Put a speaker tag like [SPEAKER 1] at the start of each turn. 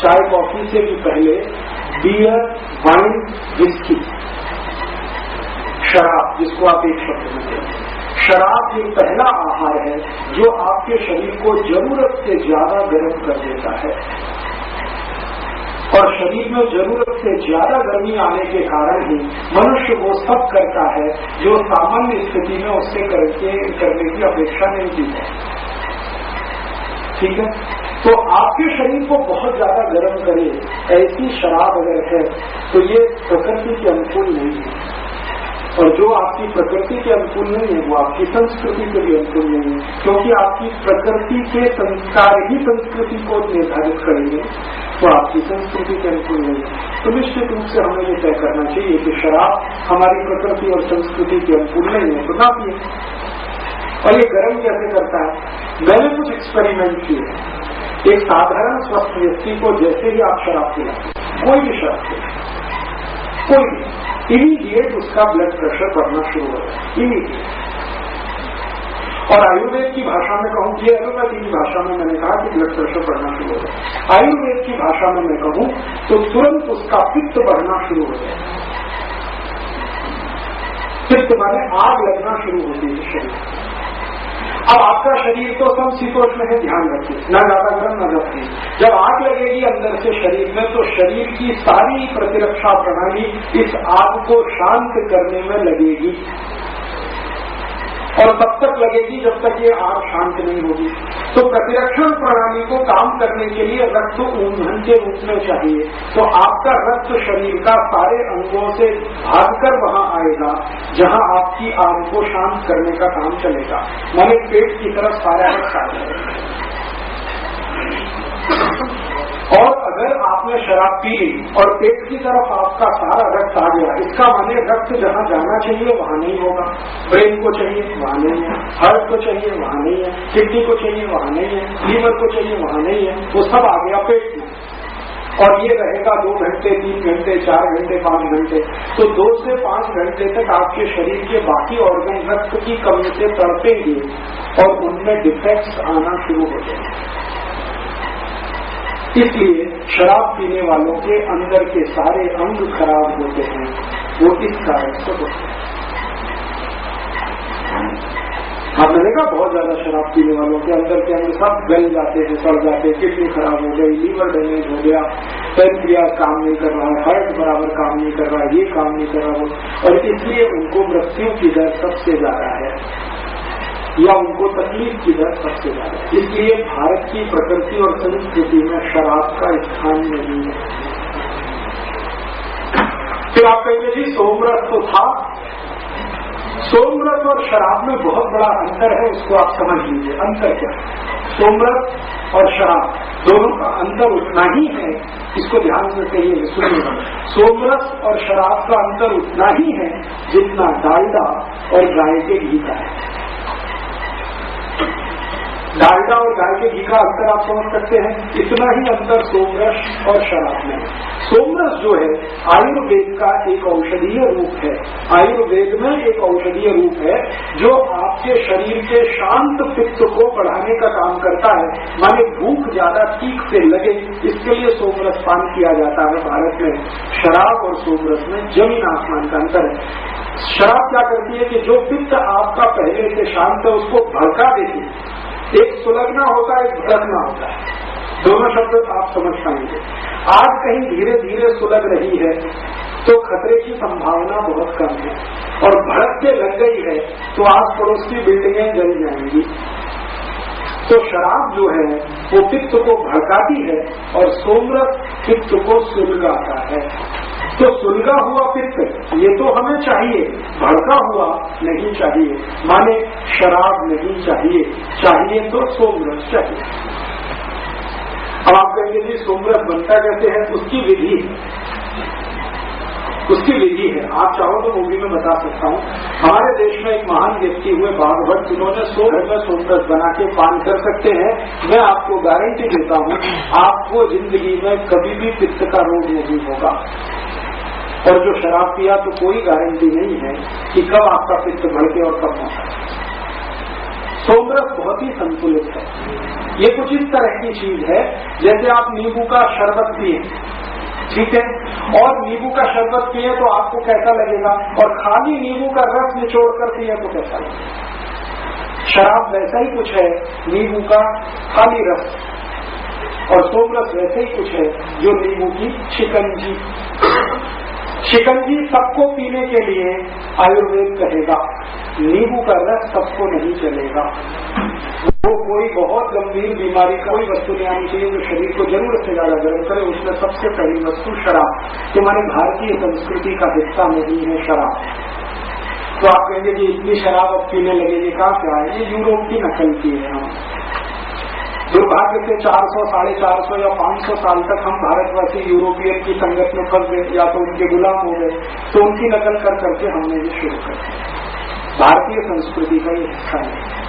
[SPEAKER 1] चाय कॉफी से भी पहले बियर, वाइन, विस्की, शराब, जिसको आप एक शब्द में कहते हैं, शराब ये पहला आहार है जो आपके शरीर को जरूरत से ज्यादा गर्म कर देता है। और शरीर में जरूरत से ज्यादा गर्मी आने के कारण ही मनुष्य वो सब करता है जो सामान्य स्थिति में उससे करने की अपेक्षा नहीं की है। ठीक है, तो आपके शरीर को बहुत ज्यादा गर्म करे ऐसी शराब अगर है तो ये प्रकृति के अनुकूल नहीं है, और जो आपकी प्रकृति के अनुकूल नहीं है वो आपकी संस्कृति के भी अनुकूल नहीं है, क्योंकि आपकी प्रकृति के संस्कार ही संस्कृति को निर्धारित करेंगे, तो आपकी संस्कृति के अनुकूल नहीं है। तो निश्चित रूप से हमें ये तय करना चाहिए कि शराब हमारी प्रकृति और संस्कृति के अनुकूल नहीं है तो ना पिए। और ये गर्म कैसे करता है? मैंने कुछ एक्सपेरिमेंट किए। एक साधारण स्वस्थ व्यक्ति को जैसे ही आप शराब पिलाते, कोई भी शराब पिलाते, कोई भी, इमीडिएट उसका ब्लड प्रेशर बढ़ना शुरू होता है, इमीडिएट। और आयुर्वेद की भाषा में कहूं, ये एलोपैथी की भाषा में मैंने कहा कि ब्लड प्रेशर बढ़ना शुरू होता है, आयुर्वेद की भाषा में मैं कहूं तो तुरंत उसका पित्त बढ़ना शुरू हो जाए। पित्त माने आग लगना शुरू होती है शरीर। अब आपका शरीर तो समशीतोष्ण है, ध्यान रखिए, ना ज्यादा गर्म ना ज्यादा ठंडी। जब आग लगेगी अंदर से शरीर में तो शरीर की सारी प्रतिरक्षा प्रणाली इस आग को शांत करने में लगेगी, और तब तक लगेगी जब तक ये आग शांत नहीं होगी। तो प्रतिरक्षण प्रणाली को काम करने के लिए रक्त ईंधन के रूप में चाहिए, तो आपका रक्त शरीर का सारे अंगों से भागकर वहां आएगा जहां आपकी आग को शांत करने का काम चलेगा, माने पेट की तरफ सारा रक्त आ जाएगा। और अगर आपने शराब पी ली और पेट की तरफ आपका सारा रक्त आ गया, इसका माने रक्त जहां जाना चाहिए वहां नहीं होगा, ब्रेन को चाहिए वहां नहीं है, हार्ट को चाहिए वहां नहीं है, किडनी को चाहिए वहां नहीं है, लीवर को चाहिए वहां नहीं है, वो सब आ गया पेट में। और ये रहेगा 2 घंटे, 3 घंटे, 4 घंटे, 5 घंटे, तो 2 से 5 घंटे तक आपके शरीर के बाकी ऑर्गन रक्त की कमी से तड़पेंगे और उनमें डिफेक्ट्स आना शुरू हो जाएंगे। इसलिए शराब पीने वालों के अंदर के सारे अंग खराब होते हैं, वो इस कारण से होते हैं। आपने देखा बहुत ज्यादा शराब पीने वालों के अंदर के अंग सब गल जाते हैं, सड़ जाते हैं, किडनी खराब हो गई, लीवर डैमेज हो गया, पैंक्रियाज काम नहीं कर रहा है, हार्ट बराबर काम नहीं कर रहा है, ये काम नहीं कर रहा है, और इसलिए उनको मृत्यु की दर सबसे ज्यादा है या उनको तकलीफ की दर सबसे ज्यादा है। इसलिए भारत की प्रकृति और संस्कृति में शराब का स्थान नहीं है। फिर आप कहेंगे जी सोमरस तो था, सोमरस और शराब में बहुत बड़ा अंतर है, उसको आप समझ लीजिए। अंतर क्या है? सोमरस और शराब दोनों का अंतर उतना ही है, इसको ध्यान से कहिए, सुनिएगा। सोमरस और शराब का अंतर उतना ही है जितना डालडा और गाय के घी का है। डालडा और गाय के घी का अंतर आप समझ सकते हैं, इतना ही अंतर सोमरस और शराब में। सोमरस जो है आयुर्वेद का एक औषधीय रूप है, आयुर्वेद में एक औषधीय रूप है जो आपके शरीर के शांत पित्त को बढ़ाने का काम करता है, माने भूख ज्यादा ठीक से लगे इसके लिए सोमरस पान किया जाता है भारत में। शराब और सोमरस में जमीन आसमान का अंतर है। शराब क्या करती है कि जो पित्त आपका पहले से शांत है उसको भड़का देती है। एक सुलगना होता है, एक भड़कना होता है, दोनों शब्द आप समझ पाएंगे। आज कहीं धीरे धीरे सुलग रही है तो खतरे की संभावना बहुत कम है, और भड़क के लग गई है तो आस पड़ोस की बिल्डिंगें जल जाएंगी। तो शराब जो है वो पित्त को भड़काती है और सोमरस पित्त को सुलगाता है। तो सुलगा हुआ पित्त ये तो हमें चाहिए, भड़का हुआ नहीं चाहिए, माने शराब नहीं चाहिए, चाहिए तो सोमरस चाहिए। अब आप कहेंगे जी सोमरस बनता कैसे है? उसकी विधि है, आप चाहो तो वो भी मैं बता सकता हूँ। हमारे देश में एक महान व्यक्ति हुए भागवत, जिन्होंने 100 घर में सोमरस बना के पान कर सकते हैं। मैं आपको गारंटी देता हूँ आपको जिंदगी में कभी भी पित्त का रोग नहीं होगा। और जो शराब पिया तो कोई गारंटी नहीं है कि कब आपका पित्त भड़के और कब होता है। सोमरस बहुत ही संतुलित है। ये कुछ इस तरह की चीज है जैसे आप नींबू का शरबत पिए, ठीक है, और नींबू का शरबत पिए तो आपको कैसा लगेगा, और खाली नींबू का रस निचोड़ कर पिए तो कैसा लगेगा। शराब वैसा ही कुछ है, नींबू का खाली रस, और सोमरस वैसे ही कुछ है जो नींबू की शिकंजी। शिकंजी सबको पीने के लिए आयुर्वेद कहेगा, नींबू का रस सबको नहीं चलेगा। वो कोई बहुत गंभीर बीमारी का कोई वस्तु नहीं आनी चाहिए जो शरीर को जरूरत से ज्यादा गर्म करे। उसमें सबसे पहली वस्तु शराब, जो हमारे भारतीय संस्कृति का हिस्सा नहीं है शराब। तो आप कहेंगे कि इतनी शराब अब पीने लगेगी, कहाँ से आए, ये यूरोप की नकल की है। हम दुर्भाग्य से 400, 450 या 500 साल तक हम भारतवासी यूरोपियन की संगत में फंस गए, या तो उनके गुलाम हो गए, तो उनकी नकल कर करके हमने ये शुरू कर दिया। भारतीय संस्कृति का ये हिस्सा है।